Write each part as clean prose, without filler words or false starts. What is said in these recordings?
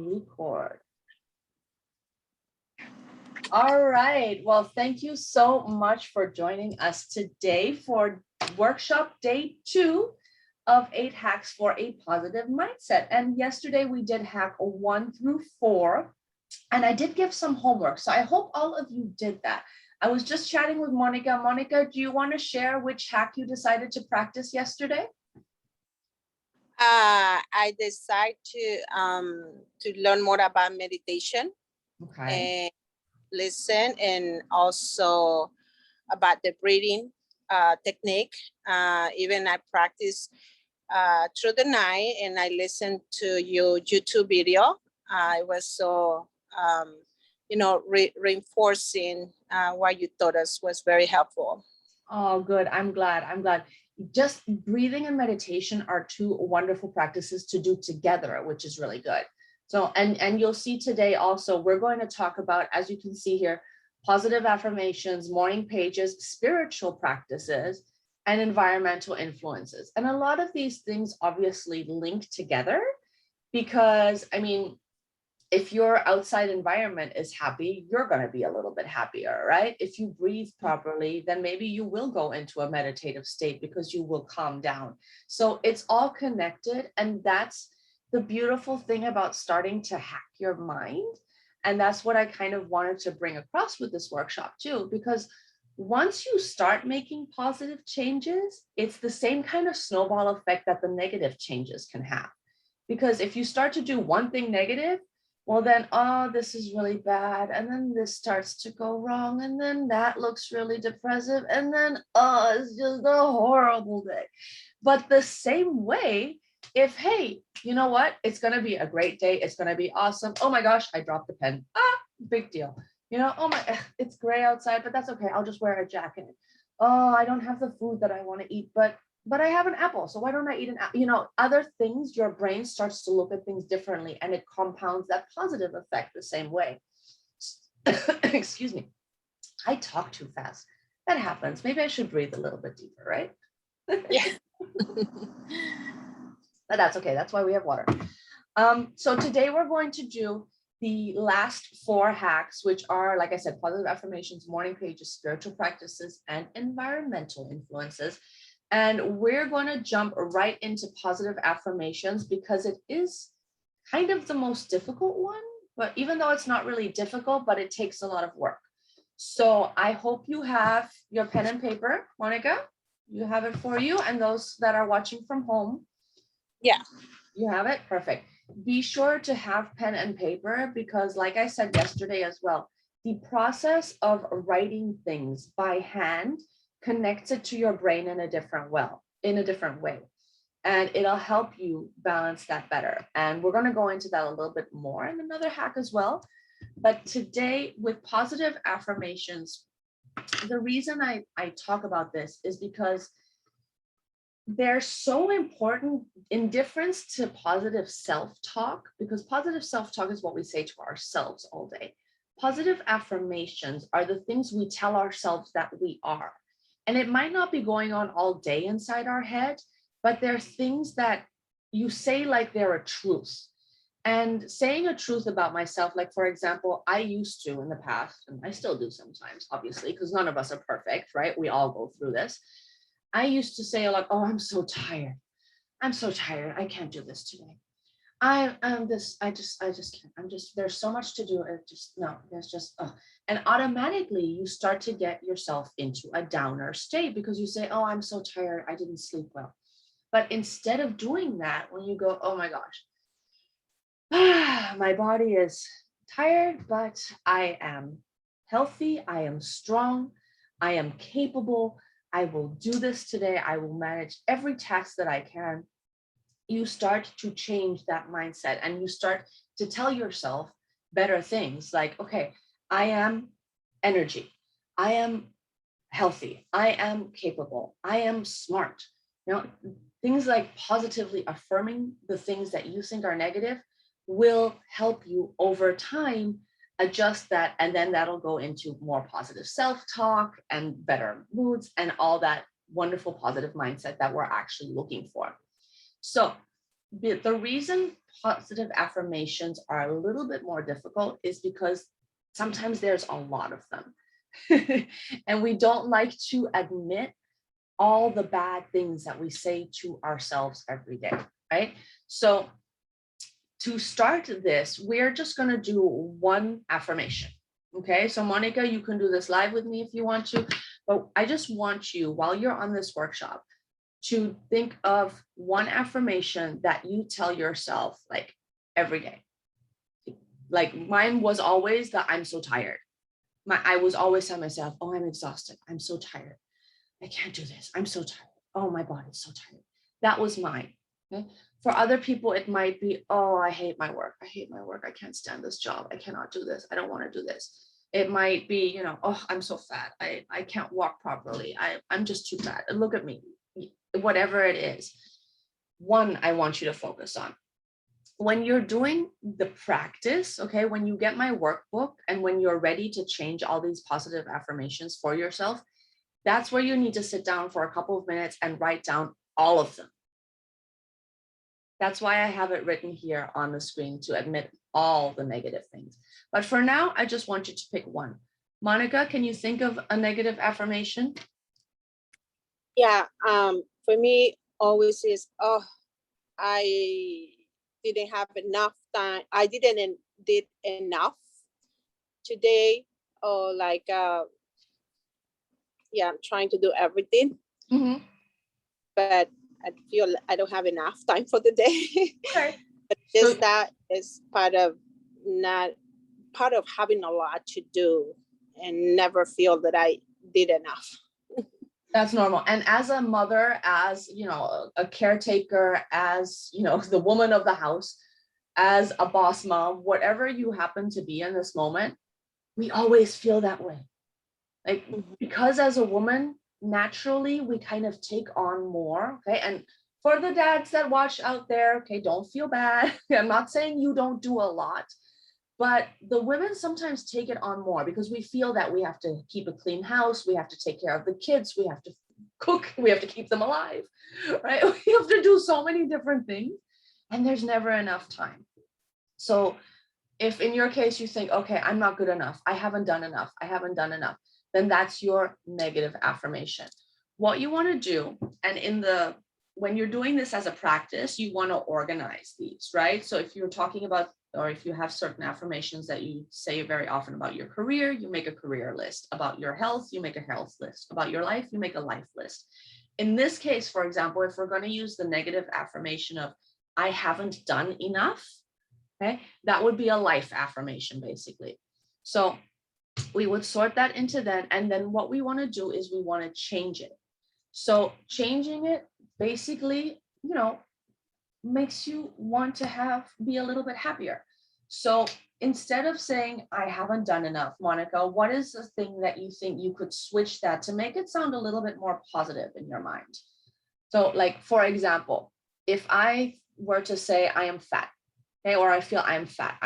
record. All right. Well, thank you so much for joining us today for workshop day 2 of 8 hacks for a positive mindset. And yesterday we did hack 1 through 4, and I did give some homework. So I hope all of you did that. I was just chatting with Monica. Monica, do you want to share which hack you decided to practice yesterday? I decided to learn more about meditation. Okay. And listen, and also about the breathing technique. Even I practice through the night, and I listened to your YouTube video. I was so reinforcing what you taught us was very helpful. Oh, good. I'm glad. Just breathing and meditation are 2 wonderful practices to do together, which is really good. So, and you'll see today also, we're going to talk about, as you can see here, positive affirmations, morning pages, spiritual practices, and environmental influences. And a lot of these things obviously link together because, I mean, if your outside environment is happy, you're going to be a little bit happier, right? If you breathe properly, then maybe you will go into a meditative state because you will calm down. So it's all connected. And that's the beautiful thing about starting to hack your mind. And that's what I kind of wanted to bring across with this workshop too, because once you start making positive changes, it's the same kind of snowball effect that the negative changes can have. Because if you start to do one thing negative, well then, oh, this is really bad. And then this starts to go wrong. And then that looks really depressive. And then, oh, it's just a horrible day. But the same way, if, hey, you know what? It's going to be a great day. It's going to be awesome. Oh my gosh, I dropped the pen. Big deal. You know, oh my, it's gray outside, but that's okay. I'll just wear a jacket. Oh, I don't have the food that I want to eat, but I have an apple. So why don't I eat an apple? You know, other things, your brain starts to look at things differently, and it compounds that positive effect the same way. Excuse me. I talk too fast. That happens. Maybe I should breathe a little bit deeper, right? Yeah. But that's okay. That's why we have water. So today we're going to do the last 4 hacks, which are, like I said, positive affirmations, morning pages, spiritual practices, and environmental influences. And we're going to jump right into positive affirmations because it is kind of the most difficult one, but even though it's not really difficult, but it takes a lot of work. So I hope you have your pen and paper. Monica, you have it for you, and those that are watching from home. Yeah. You have it? Perfect. Be sure to have pen and paper because, like I said yesterday as well, the process of writing things by hand connects it to your brain in a different way. And it'll help you balance that better. And we're going to go into that a little bit more in another hack as well. But today with positive affirmations, the reason I talk about this is because they're so important in difference to positive self-talk, because positive self-talk is what we say to ourselves all day. Positive affirmations are the things we tell ourselves that we are. And it might not be going on all day inside our head, but they're things that you say like they're a truth. And saying a truth about myself, like, for example, I used to in the past, and I still do sometimes, obviously, because none of us are perfect, right? We all go through this. I used to say like, oh, I'm so tired. I'm so tired. I can't do this today. I just can't. There's so much to do. And automatically you start to get yourself into a downer state because you say, oh, I'm so tired. I didn't sleep well. But instead of doing that, when you go, oh my gosh, my body is tired, but I am healthy. I am strong. I am capable. I will do this today. I will manage every task that I can. You start to change that mindset and you start to tell yourself better things like, okay, I am energy. I am healthy. I am capable. I am smart. You know, things like positively affirming the things that you think are negative will help you over time adjust that, and then that'll go into more positive self-talk and better moods and all that wonderful positive mindset that we're actually looking for. So the reason positive affirmations are a little bit more difficult is because sometimes there's a lot of them. And we don't like to admit all the bad things that we say to ourselves every day, right? So to start this, we're just going to do one affirmation. Okay, so Monica, you can do this live with me if you want to, but I just want you, while you're on this workshop, to think of one affirmation that you tell yourself like every day. Like mine was always that I'm so tired. I was always telling myself, oh, I'm exhausted. I'm so tired. I can't do this. I'm so tired. Oh, my body's so tired. That was mine. Okay. For other people, it might be, oh, I hate my work. I hate my work. I can't stand this job. I cannot do this. I don't want to do this. It might be, you know, oh, I'm so fat. I can't walk properly. I'm just too fat. And look at me. Whatever it is. One, I want you to focus on. When you're doing the practice, okay, when you get my workbook and when you're ready to change all these positive affirmations for yourself, that's where you need to sit down for a couple of minutes and write down all of them. That's why I have it written here on the screen to admit all the negative things. But for now, I just want you to pick one. Monica, can you think of a negative affirmation? Yeah, for me, always is, oh, I didn't have enough time. I didn't did enough today. Or like, yeah, I'm trying to do everything, but I feel I don't have enough time for the day. Okay. But just that is part of having a lot to do and never feel that I did enough. That's normal. And as a mother, as, you know, a caretaker, as, you know, the woman of the house, as a boss mom, whatever you happen to be in this moment, we always feel that way. Like, because as a woman, naturally, we kind of take on more. Okay. And for the dads that watch out there, okay, don't feel bad. I'm not saying you don't do a lot, but the women sometimes take it on more because we feel that we have to keep a clean house. We have to take care of the kids. We have to cook. We have to keep them alive, right? We have to do so many different things and there's never enough time. So if in your case you think, okay, I'm not good enough, I haven't done enough, then that's your negative affirmation. What you want to do, and when you're doing this as a practice, you want to organize these, right? So if you're talking about, or if you have certain affirmations that you say very often about your career, you make a career list. About your health, you make a health list. About your life, you make a life list. In this case, for example, if we're going to use the negative affirmation of I haven't done enough, okay, that would be a life affirmation, basically. So we would sort that into that. And then what we want to do is we want to change it. So changing it basically, you know, makes you want to be a little bit happier. So instead of saying, I haven't done enough, Monica, what is the thing that you think you could switch that to make it sound a little bit more positive in your mind? So like, for example, if I were to say I am fat, okay, or I feel I'm fat,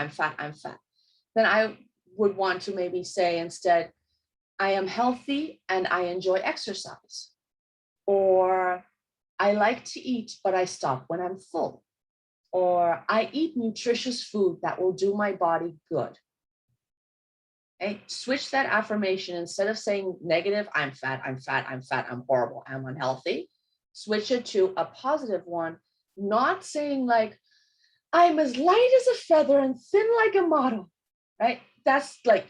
then I would want to maybe say instead, I am healthy and I enjoy exercise. Or I like to eat, but I stop when I'm full. Or I eat nutritious food that will do my body good. Okay? Switch that affirmation. Instead of saying negative, I'm fat, I'm horrible, I'm unhealthy. Switch it to a positive one, not saying like, I'm as light as a feather and thin like a model, right? That's like,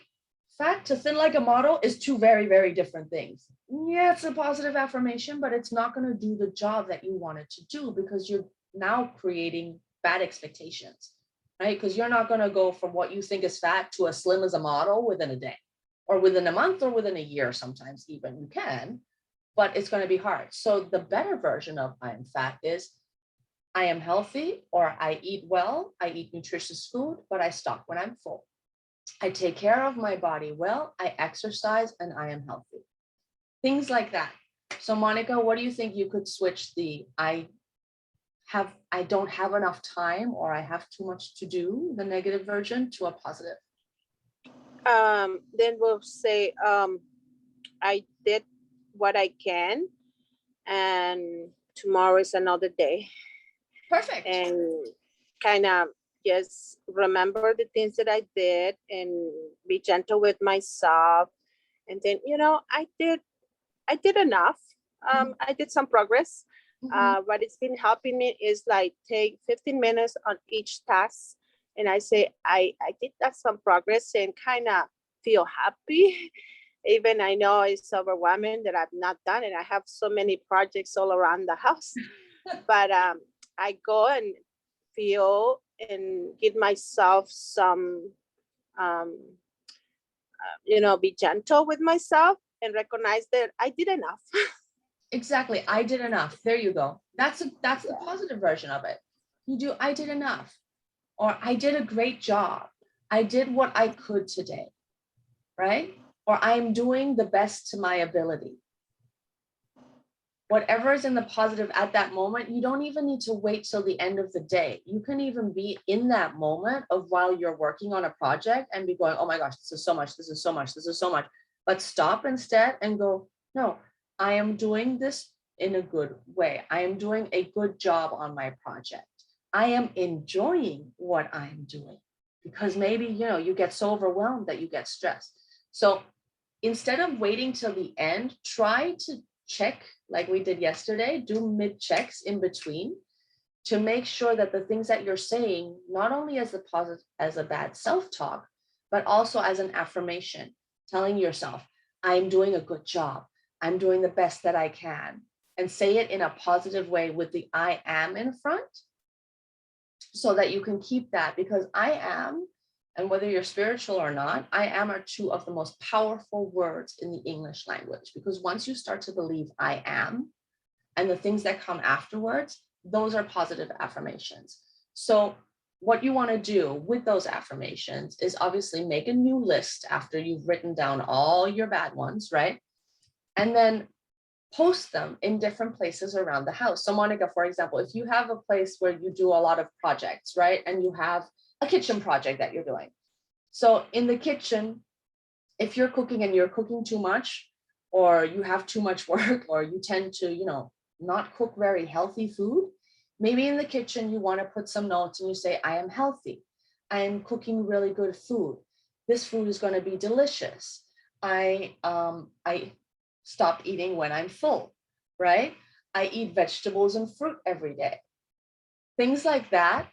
fat to thin like a model is two very, very different things. Yeah, it's a positive affirmation, but it's not going to do the job that you want it to do because you're now creating bad expectations, right? Because you're not going to go from what you think is fat to as slim as a model within a day or within a month or within a year. Sometimes even you can, but it's going to be hard. So the better version of I am fat is I am healthy, or I eat well, I eat nutritious food, but I stop when I'm full. I take care of my body well, I exercise, and I am healthy. Things like that. So Monica, what do you think you could switch the I don't have enough time or I have too much to do, the negative version, to a positive? Then we'll say, I did what I can and tomorrow is another day. Perfect. and kind of just remember the things that I did and be gentle with myself. And then, I did enough. I did some progress. What it's been helping me is like take 15 minutes on each task. And I say, I did that some progress and kind of feel happy. Even I know it's overwhelming that I've not done it. I have so many projects all around the house, but I go and feel and give myself some, be gentle with myself and recognize that I did enough. Exactly. I did enough. There you go. That's the positive version of it. I did enough, or I did a great job. I did what I could today, right? Or I'm doing the best to my ability. Whatever is in the positive at that moment, you don't even need to wait till the end of the day. You can even be in that moment of while you're working on a project and be going, oh my gosh, this is so much, this is so much, this is so much. But stop instead and go, no, I am doing this in a good way. I am doing a good job on my project. I am enjoying what I'm doing, because maybe, you get so overwhelmed that you get stressed. So instead of waiting till the end, try to check like we did yesterday, do mid checks in between to make sure that the things that you're saying, not only as a positive, as a bad self-talk, but also as an affirmation, telling yourself, I'm doing a good job. I'm doing the best that I can, and say it in a positive way with the I am in front, so that you can keep that, because I am, and whether you're spiritual or not, I am are two of the most powerful words in the English language, because once you start to believe I am, and the things that come afterwards, those are positive affirmations. So what you want to do with those affirmations is obviously make a new list after you've written down all your bad ones, right? And then post them in different places around the house. So Monica, for example, if you have a place where you do a lot of projects, right? And you have a kitchen project that you're doing. So in the kitchen, if you're cooking and you're cooking too much, or you have too much work, or you tend to, not cook very healthy food, maybe in the kitchen, you want to put some notes and you say, I am healthy. I am cooking really good food. This food is going to be delicious. I stop eating when I'm full, right? I eat vegetables and fruit every day. Things like that.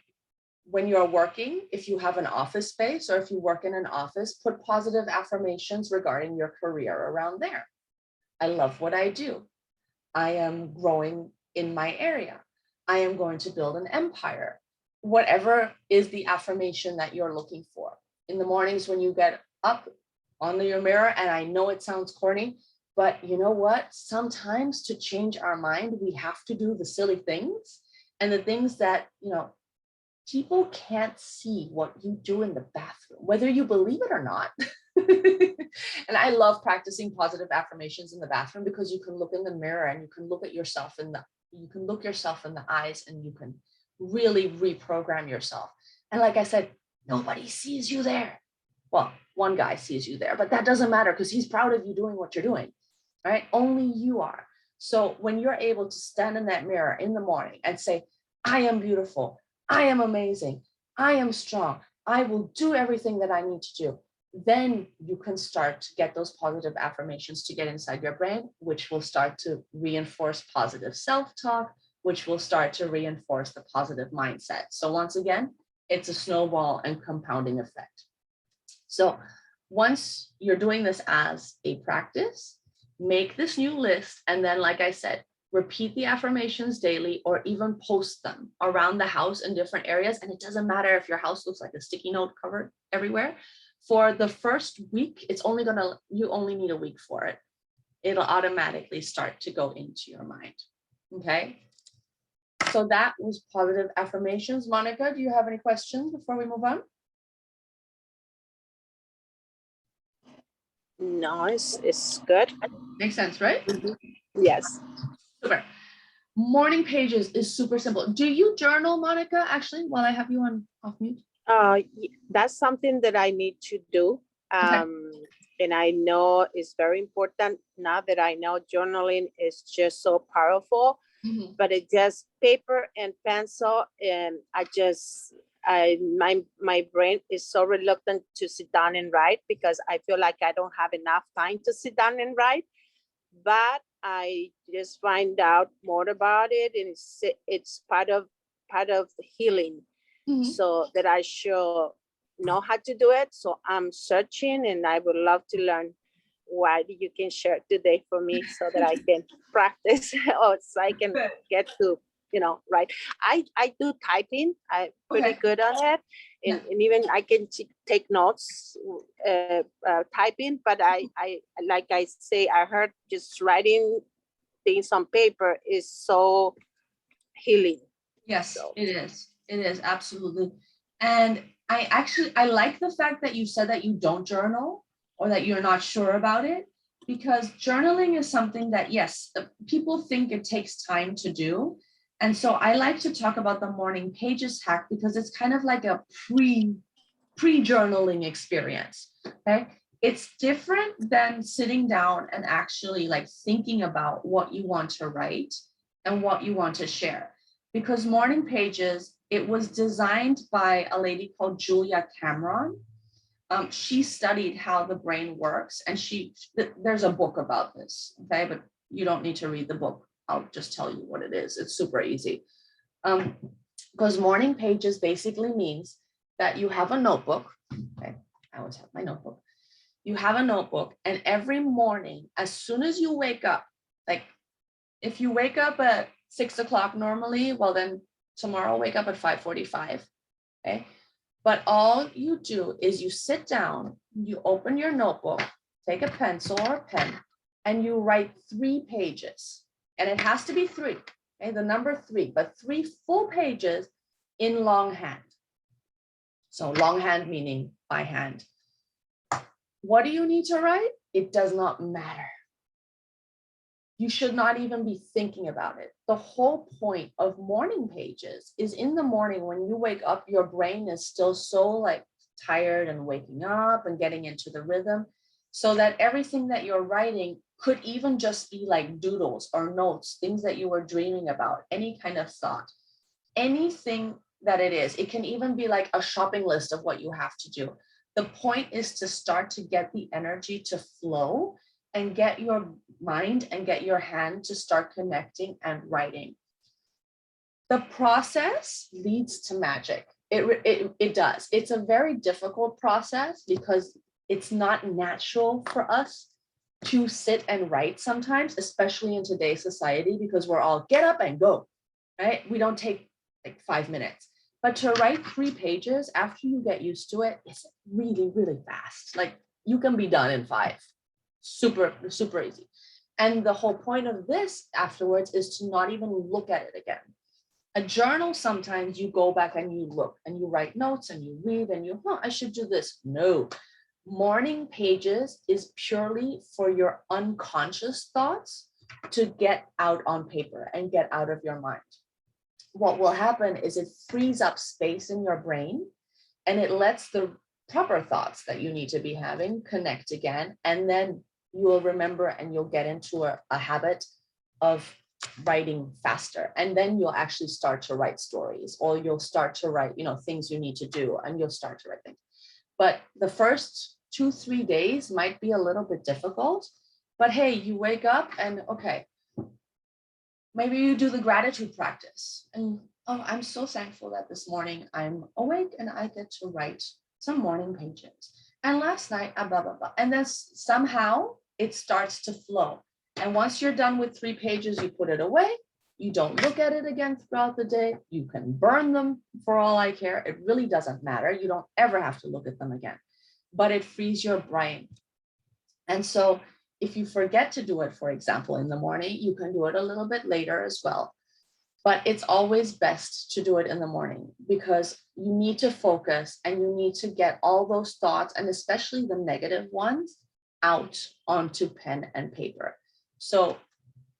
When you're working, if you have an office space or if you work in an office, put positive affirmations regarding your career around there. I love what I do. I am growing in my area. I am going to build an empire. Whatever is the affirmation that you're looking for. In the mornings when you get up on your mirror, and I know it sounds corny, but you know what? Sometimes to change our mind, we have to do the silly things, and the things that, people can't see what you do in the bathroom, whether you believe it or not. And I love practicing positive affirmations in the bathroom, because you can look in the mirror and you can look at yourself you can look yourself in the eyes, and you can really reprogram yourself. And like I said, nobody sees you there. Well, one guy sees you there, but that doesn't matter, because he's proud of you doing what you're doing, right? Only you are. So when you're able to stand in that mirror in the morning and say, I am beautiful, I am amazing, I am strong, I will do everything that I need to do, then you can start to get those positive affirmations to get inside your brain, which will start to reinforce positive self-talk, which will start to reinforce the positive mindset. So once again, it's a snowball and compounding effect. So once you're doing this as a practice, make this new list, and then, like I said, repeat the affirmations daily, or even post them around the house in different areas. And it doesn't matter if your house looks like a sticky note covered everywhere. For the first week, you only need a week for it. It'll automatically start to go into your mind. Okay. So that was positive affirmations. Monica, do you have any questions before we move on? No, it's good. Makes sense, right? Yes. Super. Morning pages is super simple. Do you journal, Monica, actually, while I have you on off mute? That's something that I need to do. Okay. And I know it's very important now that I know journaling is just so powerful. Mhm. but it's just paper and pencil. And my brain is so reluctant to sit down and write because I feel like I don't have enough time to sit down and write. But I just find out more about it, and it's part of healing, Mhm. so that I should know how to do it. So I'm searching, and I would love to learn what you can share today for me so that I can practice or so I can Good. get to, write. I do typing. I'm pretty Okay. good on it. Yeah. And even I can take notes typing, but I like I say, I heard just writing things on paper is so healing. Yes, So it is. It is absolutely. And I like the fact that you said that you don't journal or that you're not sure about it, because journaling is something that, yes, people think it takes time to do. And so I like to talk about the morning pages hack because it's kind of like a pre-journaling experience. Okay. It's different than sitting down and actually like thinking about what you want to write and what you want to share. Because morning pages, it was designed by a lady called Julia Cameron. She studied how the brain works, and there's a book about this. Okay, but you don't need to read the book. I'll just tell you what it is. It's super easy. Because morning pages basically means that you have a notebook. Okay, I always have my notebook. You have a notebook, and every morning, as soon as you wake up, like if you wake up at 6 o'clock normally, well, then tomorrow wake up at 5:45. Okay. But all you do is you sit down, you open your notebook, take a pencil or a pen, and you write 3 pages. And it has to be three, okay, the number three, but 3 full pages in longhand. So longhand meaning by hand. What do you need to write? It does not matter. You should not even be thinking about it. The whole point of morning pages is in the morning when you wake up, your brain is still so like tired and waking up and getting into the rhythm, so that everything that you're writing could even just be like doodles or notes, things that you were dreaming about, any kind of thought, anything that it is. It can even be like a shopping list of what you have to do. The point is to start to get the energy to flow and get your mind and get your hand to start connecting and writing. The process leads to magic. It does. It's a very difficult process because it's not natural for us to sit and write sometimes, especially in today's society, because we're all get up and go, right? We don't take like 5 minutes. But to write 3 pages after you get used to it is really, really fast. Like you can be done in 5. Super, super easy. And the whole point of this afterwards is to not even look at it again. A journal, sometimes you go back and you look and you write notes and you read and I should do this. No. Morning pages is purely for your unconscious thoughts to get out on paper and get out of your mind. What will happen is it frees up space in your brain and it lets the proper thoughts that you need to be having connect again. And then you will remember and you'll get into a habit of writing faster. And then you'll actually start to write stories, or you'll start to write, things you need to do, and you'll start to write things. But the first 2-3 days might be a little bit difficult. But hey, you wake up and okay, maybe you do the gratitude practice. And oh, I'm so thankful that this morning I'm awake and I get to write some morning pages. And last night, blah, blah, blah. And then somehow it starts to flow. And once you're done with 3 pages, you put it away. You don't look at it again throughout the day. You can burn them for all I care. It really doesn't matter. You don't ever have to look at them again. But it frees your brain. And so if you forget to do it, for example, in the morning, you can do it a little bit later as well. But it's always best to do it in the morning because you need to focus and you need to get all those thoughts, and especially the negative ones, out onto pen and paper. So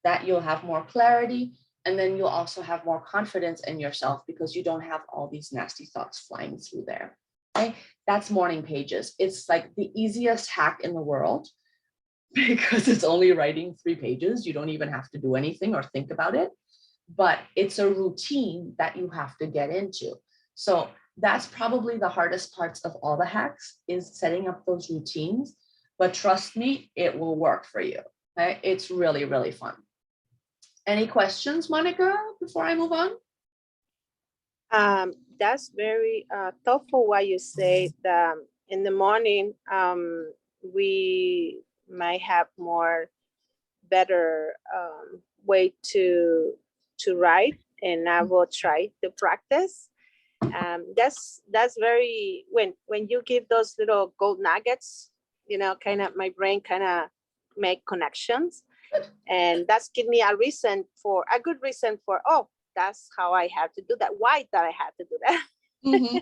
that you'll have more clarity, and then you'll also have more confidence in yourself because you don't have all these nasty thoughts flying through there. Okay? That's morning pages. It's like the easiest hack in the world because it's only writing 3 pages. You don't even have to do anything or think about it. but it's a routine that you have to get into. So that's probably the hardest parts of all the hacks, is setting up those routines. But trust me, it will work for you. Okay? It's really, really fun. Any questions, Monica, before I move on? That's very thoughtful what you say, that in the morning we might have more better way to write, and I will try to practice. That's very, when you give those little gold nuggets, kind of my brain kind of make connections, and that's give me a good reason for, oh, that's how I have to do that. Why that I have to do that? Mm-hmm.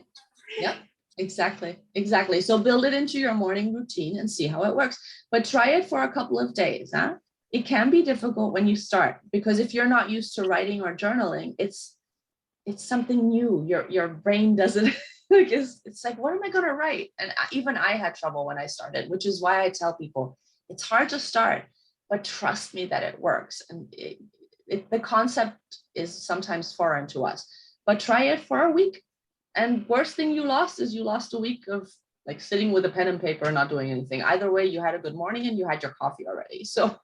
Yeah, exactly. So build it into your morning routine and see how it works. But try it for a couple of days. Huh? It can be difficult when you start, because if you're not used to writing or journaling, it's something new. Your brain doesn't like, it's like, what am I going to write? And even I had trouble when I started, which is why I tell people it's hard to start, but trust me that it works. And the concept is sometimes foreign to us, but try it for a week. And worst thing you lost is you lost a week of like sitting with a pen and paper and not doing anything. Either way, you had a good morning and you had your coffee already. So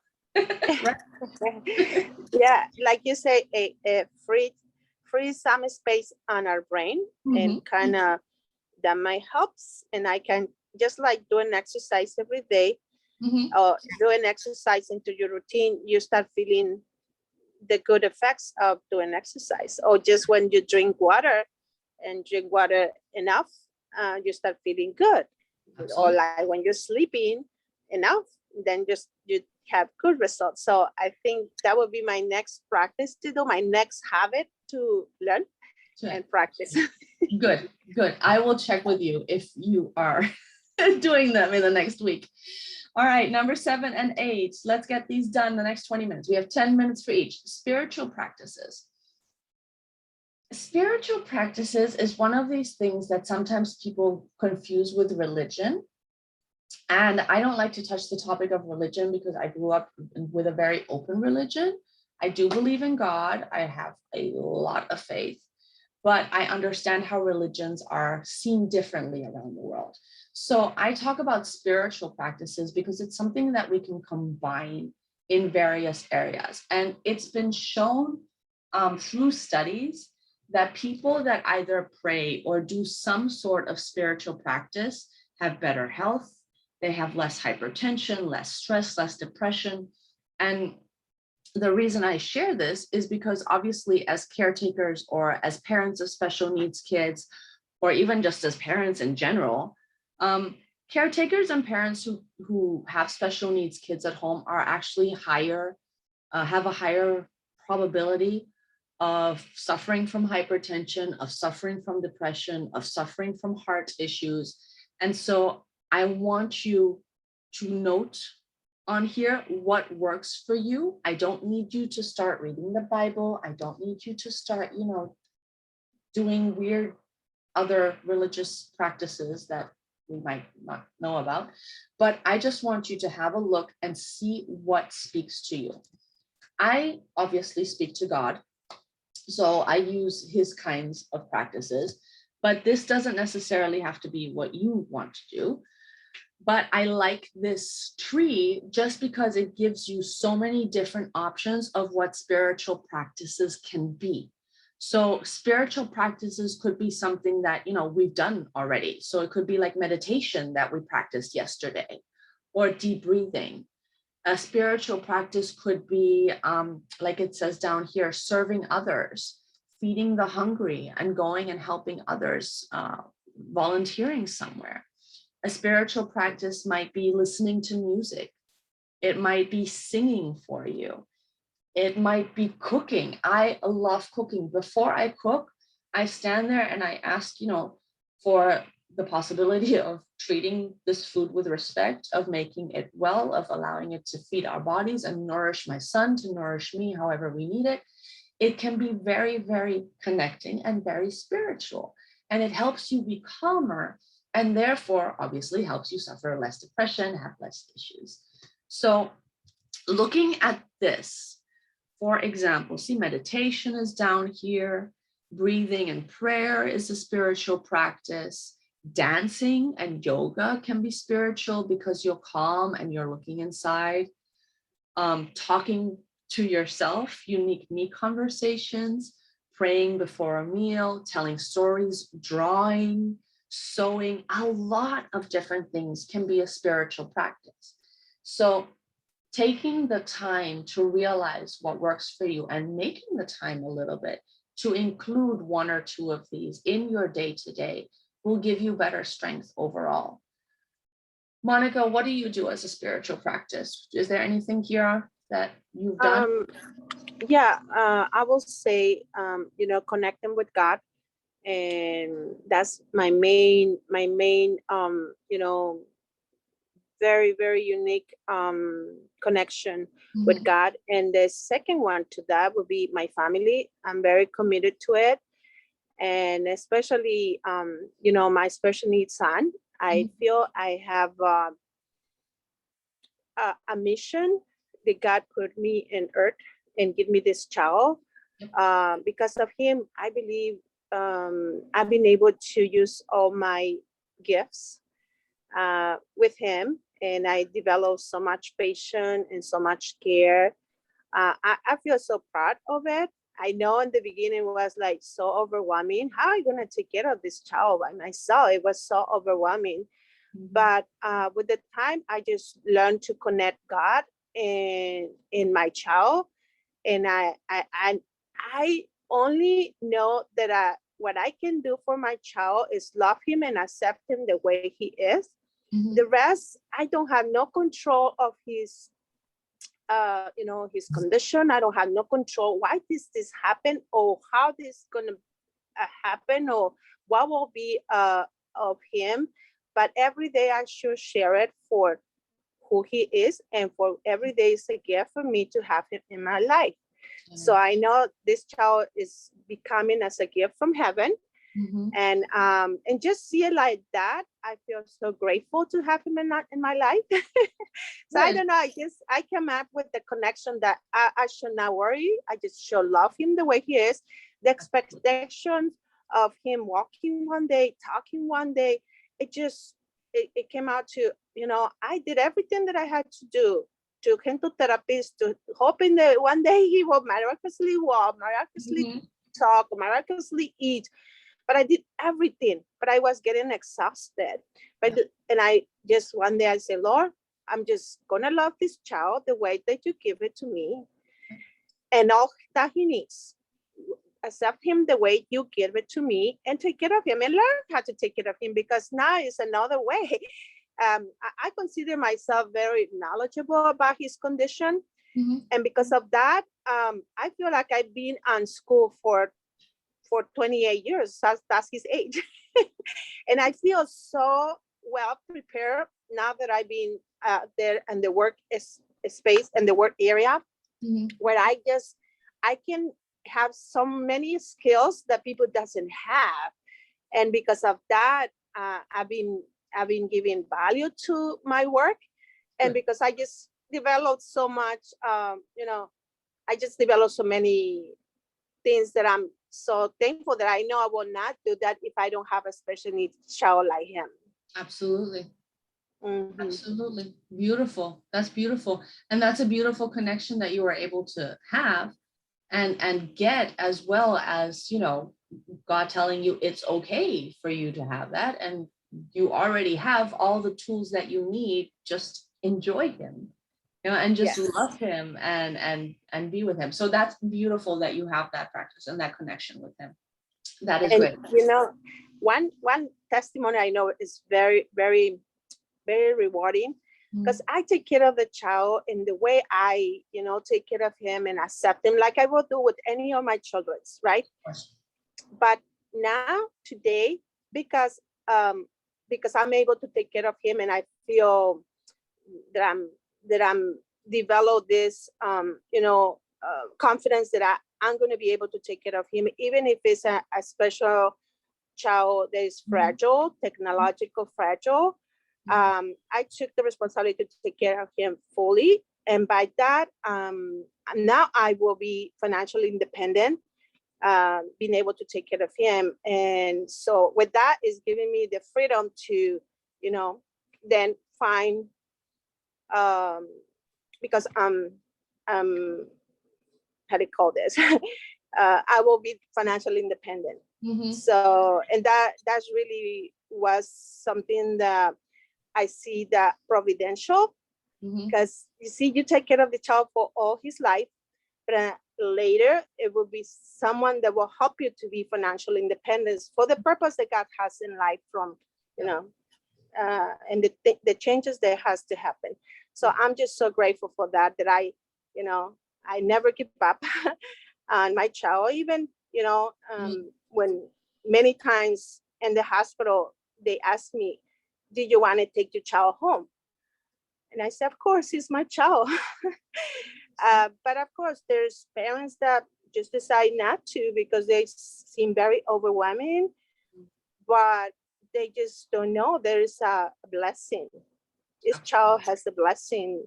yeah, like you say, a free some space on our brain, and kind of that might helps. And I can just like do an exercise every day, or do an exercise into your routine. You start feeling the good effects of doing exercise. Or just when you drink water enough, you start feeling good. Absolutely. Or like when you're sleeping enough, then just you have good results. So I think that would be my next practice to do, my next habit to learn and practice. Good. I will check with you if you are doing them in the next week. All right, number 7 and 8. Let's get these done in the next 20 minutes. We have 10 minutes for each. Spiritual practices. Spiritual practices is one of these things that sometimes people confuse with religion. And I don't like to touch the topic of religion because I grew up with a very open religion. I do believe in God. I have a lot of faith, but I understand how religions are seen differently around the world. So I talk about spiritual practices because it's something that we can combine in various areas. And it's been shown through studies that people that either pray or do some sort of spiritual practice have better health. They have less hypertension, less stress, less depression. And the reason I share this is because obviously as caretakers or as parents of special needs kids, or even just as parents in general, caretakers and parents who have special needs kids at home are actually have a higher probability of suffering from hypertension, of suffering from depression, of suffering from heart issues. And so I want you to note on here what works for you. I don't need you to start reading the Bible. I don't need you to start, doing weird other religious practices that we might not know about. But I just want you to have a look and see what speaks to you. I obviously speak to God, so I use his kinds of practices, but this doesn't necessarily have to be what you want to do. But I like this tree just because it gives you so many different options of what spiritual practices can be. So spiritual practices could be something that, we've done already. So it could be like meditation that we practiced yesterday, or deep breathing. A spiritual practice could be, like it says down here, serving others, feeding the hungry, and going and helping others, volunteering somewhere. A spiritual practice might be listening to music. It might be singing for you. It might be cooking. I love cooking. Before I cook, I stand there and I ask, for the possibility of treating this food with respect, of making it well, of allowing it to feed our bodies and nourish my son, to nourish me however we need it. It can be very, very connecting and very spiritual. And it helps you be calmer, and therefore obviously helps you suffer less depression, have less issues. So looking at this, For example, see, meditation is down here. Breathing and prayer is a spiritual practice. Dancing and yoga can be spiritual because you're calm and you're looking inside. Talking to yourself, unique me conversations, praying before a meal, telling stories, drawing, sewing, a lot of different things can be a spiritual practice. So taking the time to realize what works for you and making the time a little bit to include one or two of these in your day-to-day will give you better strength overall. Monica, what do you do as a spiritual practice? Is there anything here that you've done? I will say, connecting with God, and that's my main, very, very unique connection with God. And the second one to that would be my family. I'm very committed to it. And especially, my special needs son, I feel I have a mission that God put me in earth and give me this child. Because of him, I believe I've been able to use all my gifts with him, and I developed so much patience and so much care. I feel so proud of it. I know in the beginning it was like so overwhelming. How am I going to take care of this child by myself? It was so overwhelming. But with the time, I just learned to connect God in my child, and I only know that what I can do for my child is love him and accept him the way he is. The rest, I don't have no control of his his condition. I don't have no control why this happen, or how this gonna happen, or what will be of him. But every day I should share it for who he is, and for every day is a gift for me to have him in my life. So I know this child is becoming as a gift from heaven. And just see it like that, I feel so grateful to have him in my life. So I don't know, I guess I came up with the connection that I should not worry. I just should love him the way he is. The expectations of him walking one day, talking one day, it came out to, I did everything that I had to do. Took him to therapist, to hoping that one day he will miraculously walk, miraculously talk, miraculously eat. But I did everything, but I was getting exhausted. And I just one day I said, Lord, I'm just gonna love this child the way that you give it to me, and all that he needs. Accept him the way you give it to me, and take care of him, and learn how to take care of him, because now it's another way. I consider myself very knowledgeable about his condition. And because of that, I feel like I've been on school for 28 years. That's his age. And I feel so well prepared now that I've been there in the work space and the work area, where I can have so many skills that people doesn't have. And because of that, I've been giving value to my work. And because I just developed so much, I just developed so many things that I'm so thankful that I know I will not do that if I don't have a special needs child like him. Absolutely. Absolutely. Beautiful. That's beautiful. And that's a beautiful connection that you were able to have and get, as well as, God telling you it's okay for you to have that. And you already have all the tools that you need. Just enjoy him, and just love him and be with him. So that's beautiful that you have that practice and that connection with him. That is great. One testimony I know is very, very, very rewarding, because I take care of the child in the way I, take care of him and accept him like I will do with any of my children, right? But now today, because I'm able to take care of him, and I feel that I'm develop this confidence that I'm going to be able to take care of him, even if it's a special child that is fragile, technological fragile. I took the responsibility to take care of him fully, And by that, now I will be financially independent, being able to take care of him. And so with that is giving me the freedom to, then find, because how do you call this? I will be financially independent. So, and that's really was something that I see that providential, because you see, you take care of the child for all his life, but later it will be someone that will help you to be financial independence for the purpose that God has in life, from, and the changes that has to happen. So I'm just so grateful for that, that I never give up on my child. Even, when many times in the hospital, they ask me, do you want to take your child home? And I said, of course, he's my child. But of course, there's parents that just decide not to because they seem very overwhelming, but they just don't know there is a blessing. This child has a blessing,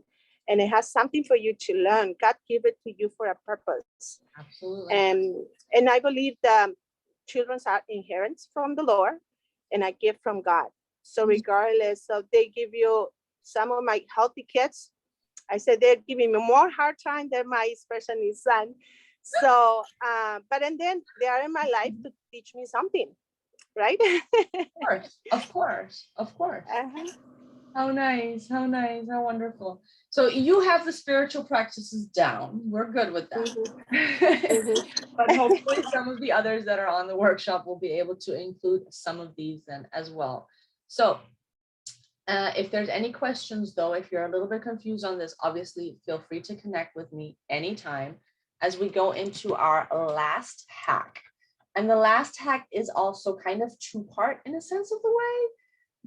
and it has something for you to learn. God gave it to you for a purpose. Absolutely. And I believe that children are inherent from the Lord and a gift from God. So regardless of, they give you, some of my healthy kids, I said they're giving me more hard time than my special needs son. So, but and then they are in my life to teach me something, right? Of course. Uh-huh. How nice, how wonderful. So you have the spiritual practices down. We're good with that. But hopefully some of the others that are on the workshop will be able to include some of these then as well. So if there's any questions though, if you're a little bit confused on this, obviously feel free to connect with me anytime as we go into our last hack. And the last hack is also kind of two-part in a sense of the way,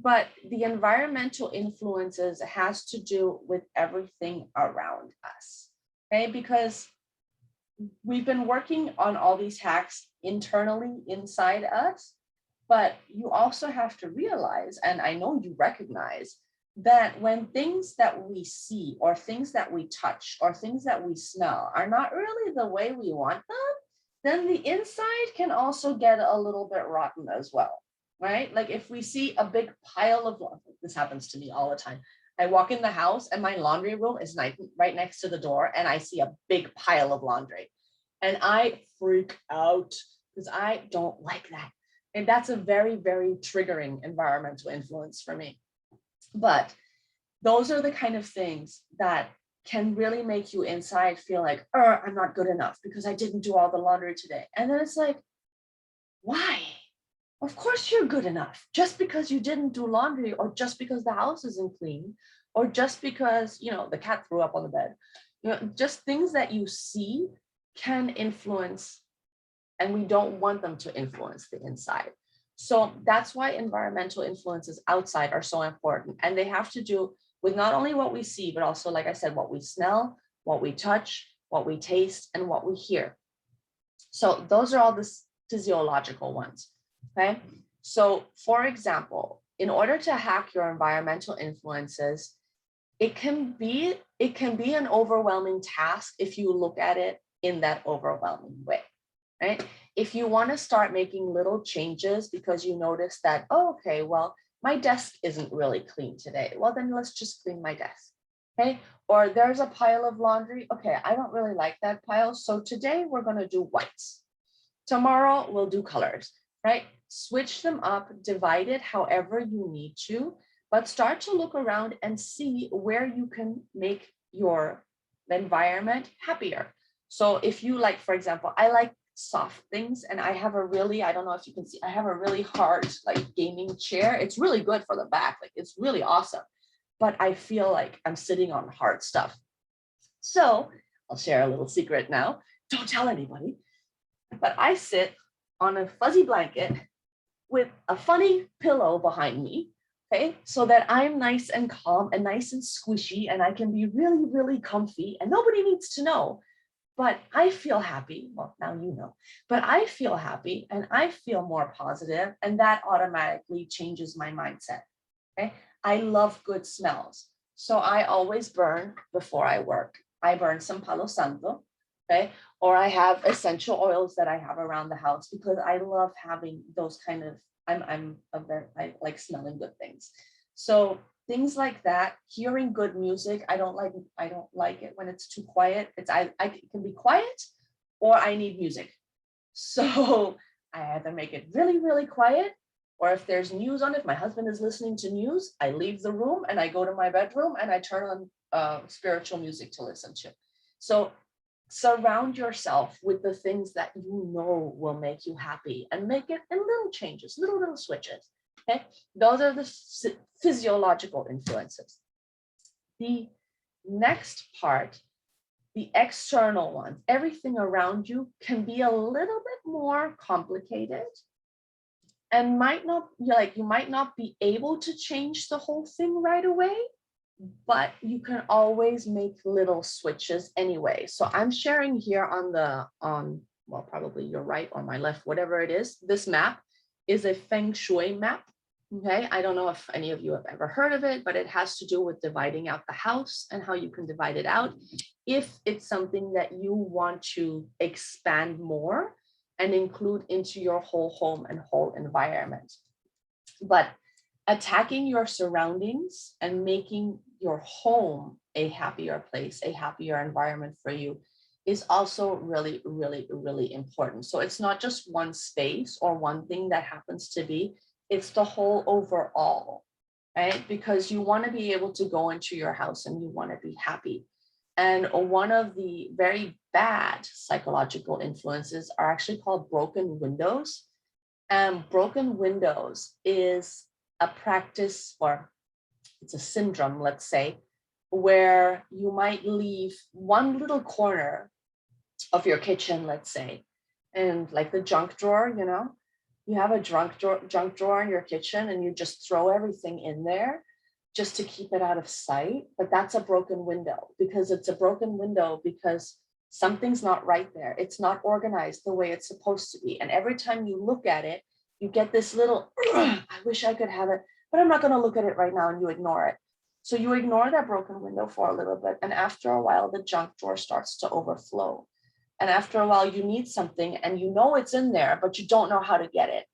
but the environmental influences has to do with everything around us, okay? Because we've been working on all these hacks internally inside us, but you also have to realize, and I know you recognize, that when things that we see or things that we touch or things that we smell are not really the way we want them, then the inside can also get a little bit rotten as well, right? Like if we see a big pile of, this happens to me all the time. I walk in the house and my laundry room is right next to the door and I see a big pile of laundry and I freak out because I don't like that. And that's a very, very triggering environmental influence for me. But those are the kind of things that can really make you inside feel like, I'm not good enough because I didn't do all the laundry today. And then it's like, why? Of course you're good enough. Just because you didn't do laundry, or just because the house isn't clean, or just because, the cat threw up on the bed, just things that you see can influence, and we don't want them to influence the inside. So that's why environmental influences outside are so important. And they have to do with not only what we see, but also, like I said, what we smell, what we touch, what we taste, and what we hear. So those are all the physiological ones, okay? So for example, in order to hack your environmental influences, it can be an overwhelming task if you look at it in that overwhelming way, right? If you want to start making little changes because you notice that, okay, well, my desk isn't really clean today. Well, then let's just clean my desk, okay? Or there's a pile of laundry. Okay, I don't really like that pile. So today we're going to do whites. Tomorrow we'll do colors, right? Switch them up, divide it however you need to, but start to look around and see where you can make your environment happier. So if you like, for example, I like soft things, and I have I don't know if you can see, I have a really hard like gaming chair. It's really good for the back, like it's really awesome, but I feel like I'm sitting on hard stuff. So I'll share a little secret now. Don't tell anybody, but I sit on a fuzzy blanket with a funny pillow behind me, okay, so that I'm nice and calm and nice and squishy, and I can be really, really comfy, and nobody needs to know. But I feel happy. Well, now you know, but I feel happy and I feel more positive, and that automatically changes my mindset. Okay. I love good smells. So I always burn before I work. I burn some Palo Santo, okay? Or I have essential oils that I have around the house because I love having those kind of, I like smelling good things. So things like that, hearing good music, I don't like it when it's too quiet. It can be quiet or I need music. So I either make it really, really quiet, or if there's news on, if my husband is listening to news, I leave the room and I go to my bedroom and I turn on spiritual music to listen to. So surround yourself with the things that you know will make you happy and make it in little changes, little switches. Okay, those are the physiological influences. The next part, the external ones, everything around you can be a little bit more complicated and you might not be able to change the whole thing right away, but you can always make little switches anyway. So I'm sharing here on well, probably your right or my left, whatever it is. This map is a feng shui map. Okay, I don't know if any of you have ever heard of it, but it has to do with dividing out the house and how you can divide it out if it's something that you want to expand more and include into your whole home and whole environment. But attacking your surroundings and making your home a happier place, a happier environment for you is also really, really, really important. So it's not just one space or one thing that happens to be, it's the whole overall, right? Because you want to be able to go into your house and you want to be happy. And one of the very bad psychological influences are actually called broken windows. And broken windows is a practice, or it's a syndrome, let's say, where you might leave one little corner of your kitchen, let's say, and like the junk drawer, you have a junk drawer in your kitchen and you just throw everything in there just to keep it out of sight. But that's a broken window, because it's a broken window because something's not right there. It's not organized the way it's supposed to be. And every time you look at it, you get this little, I wish I could have it, but I'm not going to look at it right now, and you ignore it. So you ignore that broken window for a little bit. And after a while, the junk drawer starts to overflow. And after a while, you need something and you know it's in there, but you don't know how to get it.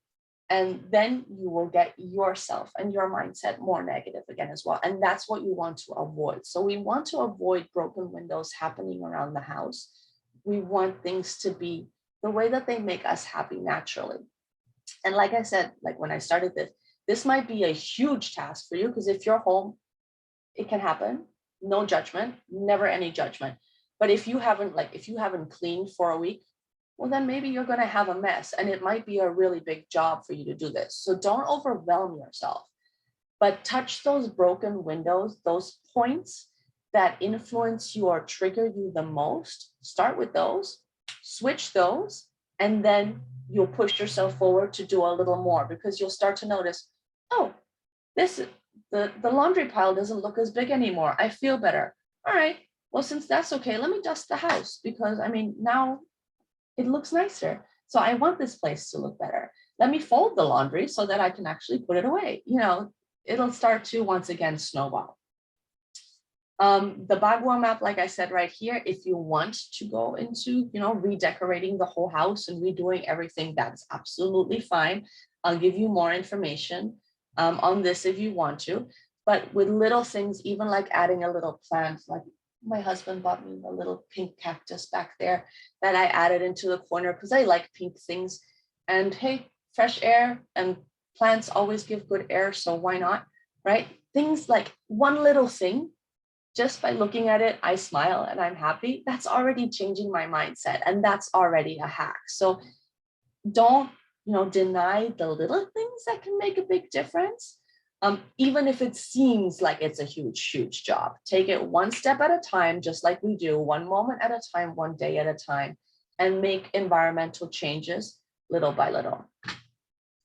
And then you will get yourself and your mindset more negative again as well. And that's what you want to avoid. So we want to avoid broken windows happening around the house. We want things to be the way that they make us happy naturally. And like I said, like when I started this might be a huge task for you, because if you're home, it can happen. No judgment, never any judgment. But if you haven't cleaned for a week, well, then maybe you're going to have a mess, and it might be a really big job for you to do this. So don't overwhelm yourself, but touch those broken windows, those points that influence you or trigger you the most. Start with those, switch those, and then you'll push yourself forward to do a little more, because you'll start to notice, oh, the laundry pile doesn't look as big anymore. I feel better. All right. Well, since that's okay, let me dust the house, because now it looks nicer. So I want this place to look better. Let me fold the laundry so that I can actually put it away. It'll start to once again snowball. The Bagua map, like I said right here, if you want to go into, redecorating the whole house and redoing everything, that's absolutely fine. I'll give you more information on this if you want to. But with little things, even like adding a little plant, like my husband bought me a little pink cactus back there that I added into the corner because I like pink things. And hey, fresh air and plants always give good air, so why not, right? Things like one little thing, just by looking at it, I smile and I'm happy. That's already changing my mindset, and that's already a hack. So don't, deny the little things that can make a big difference. Even if it seems like it's a huge job, take it one step at a time, just like we do, one moment at a time, one day at a time, and make environmental changes little by little.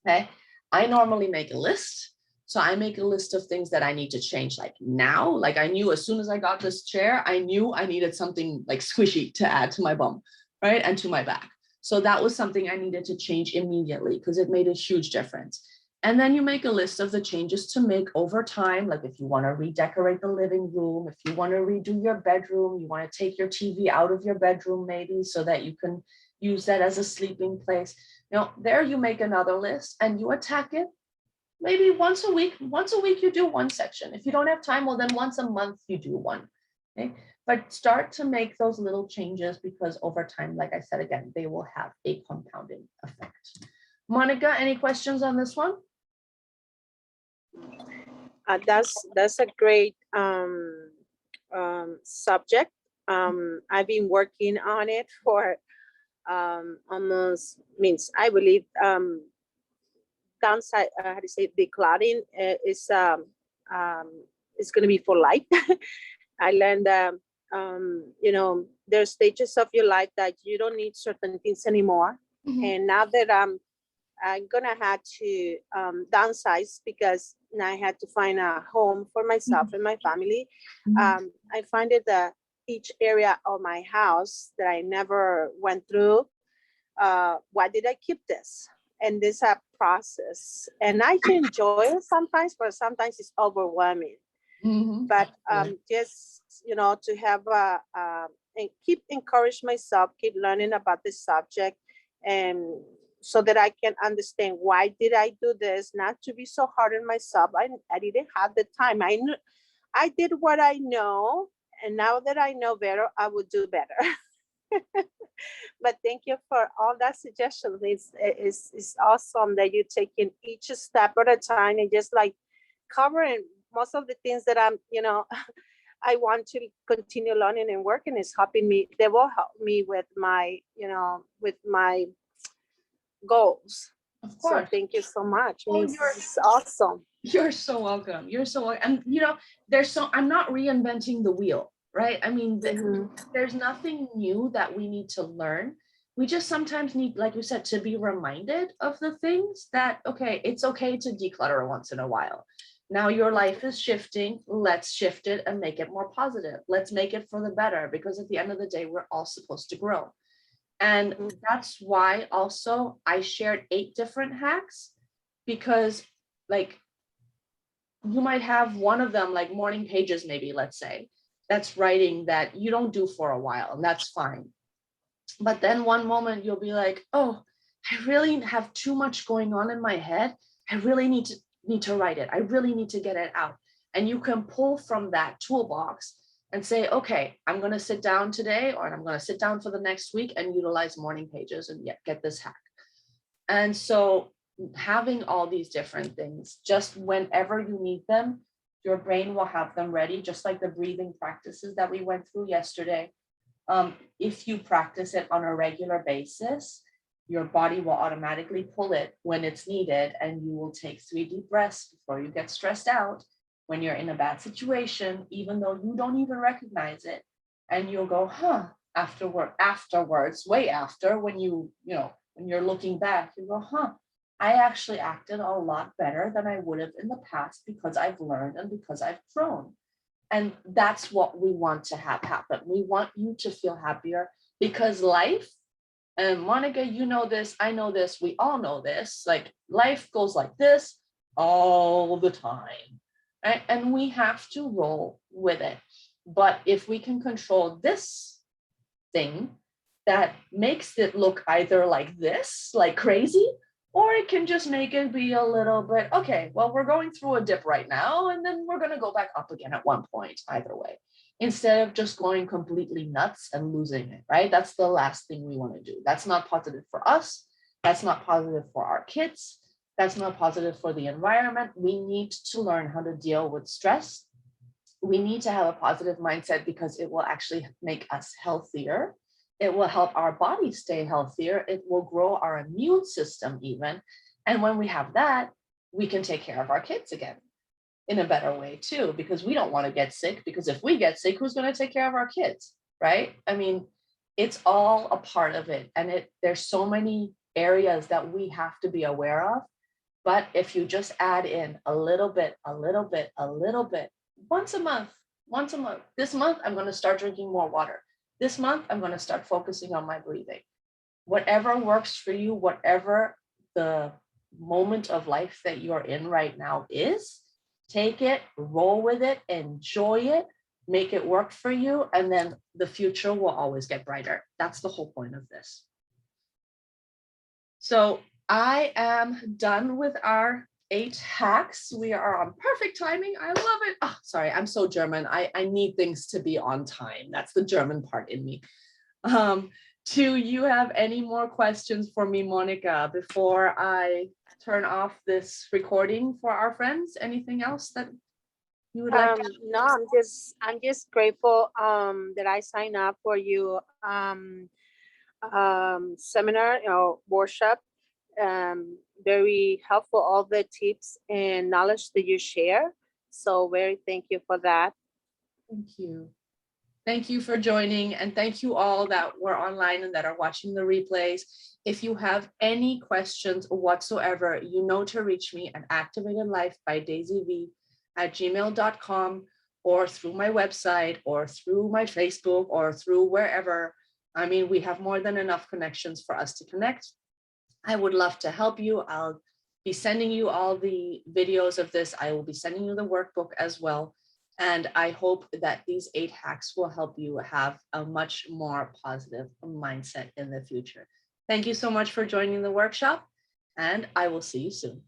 Okay. I normally make a list. So I make a list of things that I need to change like now. Like I knew as soon as I got this chair, I knew I needed something like squishy to add to my bum, right? And to my back. So that was something I needed to change immediately because it made a huge difference. And then you make a list of the changes to make over time. Like if you want to redecorate the living room, if you want to redo your bedroom, you want to take your TV out of your bedroom maybe so that you can use that as a sleeping place. Now there you make another list and you attack it maybe once a week. Once a week you do one section. If you don't have time, well then once a month you do one. Okay. But start to make those little changes because over time, like I said again, they will have a compounding effect. Monica, any questions on this one? That's a great subject. I've been working on it for almost means I believe downside how to say decluttering is going to be for life. I learned you know, there's stages of your life that you don't need certain things anymore. And now that I'm gonna have to downsize because now I had to find a home for myself and my family. I find it that each area of my house that I never went through, why did I keep this? And this a process, and I can enjoy it sometimes, but sometimes it's overwhelming. But just, you know, to have and keep encourage myself, keep learning about this subject, and so that I can understand why did I do this, not to be so hard on myself. I didn't have the time. I did what I know, and now that I know better, I would do better. But thank you for all that suggestions. It's awesome that you're taking each step at a time and just like covering most of the things that I'm, you know, I want to continue learning and working is helping me. They will help me with my, you know, with my goals. Of course. So thank you so much. Oh, it's awesome. You're so welcome. You're so welcome. And you know, I'm not reinventing the wheel, right? I mean, there's nothing new that we need to learn. We just sometimes need, like you said, to be reminded of the things that, okay, it's okay to declutter once in a while. Now your life is shifting. Let's shift it and make it more positive. Let's make it for the better, because at the end of the day, we're all supposed to grow. And that's why also I shared 8 different hacks, because like you might have one of them, like morning pages, maybe, let's say, that's writing that you don't do for a while, and that's fine. But then one moment you'll be like, oh, I really have too much going on in my head. I really need to write it. I really need to get it out. And you can pull from that toolbox and say, okay, I'm going to sit down today, or I'm going to sit down for the next week and utilize morning pages and get this hack. And so having all these different things, just whenever you need them, your brain will have them ready, just like the breathing practices that we went through yesterday. If you practice it on a regular basis, your body will automatically pull it when it's needed, and you will take 3 deep breaths before you get stressed out when you're in a bad situation, even though you don't even recognize it. And you'll go, afterwards, way after, when when you're looking back, you go, I actually acted a lot better than I would have in the past because I've learned and because I've grown. And that's what we want to have happen. We want you to feel happier, because life, and Monica, you know this, I know this, we all know this, like life goes like this all the time, right? And we have to roll with it. But if we can control this thing that makes it look either like this, like crazy, or it can just make it be a little bit, okay, well, we're going through a dip right now, and then we're going to go back up again at one point, either way, instead of just going completely nuts and losing it, right? That's the last thing we want to do. That's not positive for us. That's not positive for our kids. That's not positive for the environment. We need to learn how to deal with stress. We need to have a positive mindset, because it will actually make us healthier. It will help our body stay healthier. It will grow our immune system even. And when we have that, we can take care of our kids again in a better way too, because we don't want to get sick, because if we get sick, who's going to take care of our kids, right? I mean, it's all a part of it. And there's so many areas that we have to be aware of. But if you just add in a little bit, once a month, this month, I'm going to start drinking more water. This month, I'm going to start focusing on my breathing. Whatever works for you, whatever the moment of life that you're in right now is. Take it, roll with it, enjoy it, make it work for you, and then the future will always get brighter. That's the whole point of this. So I am done with our 8 hacks. We are on perfect timing. I love it. Oh, sorry, I'm so German. I need things to be on time. That's the German part in me. Do you have any more questions for me, Monica, before I turn off this recording for our friends? Anything else that you would like to? No, I'm just grateful that I signed up for you seminar or workshop. Very helpful, all the tips and knowledge that you share. So very thank you for that. Thank you. Thank you for joining, and thank you all that were online and that are watching the replays. If you have any questions whatsoever, you know to reach me at activatedlife@gmail.com, or through my website, or through my Facebook, or through wherever. I mean, we have more than enough connections for us to connect. I would love to help you. I'll be sending you all the videos of this. I will be sending you the workbook as well. And I hope that these 8 hacks will help you have a much more positive mindset in the future. Thank you so much for joining the workshop, and I will see you soon.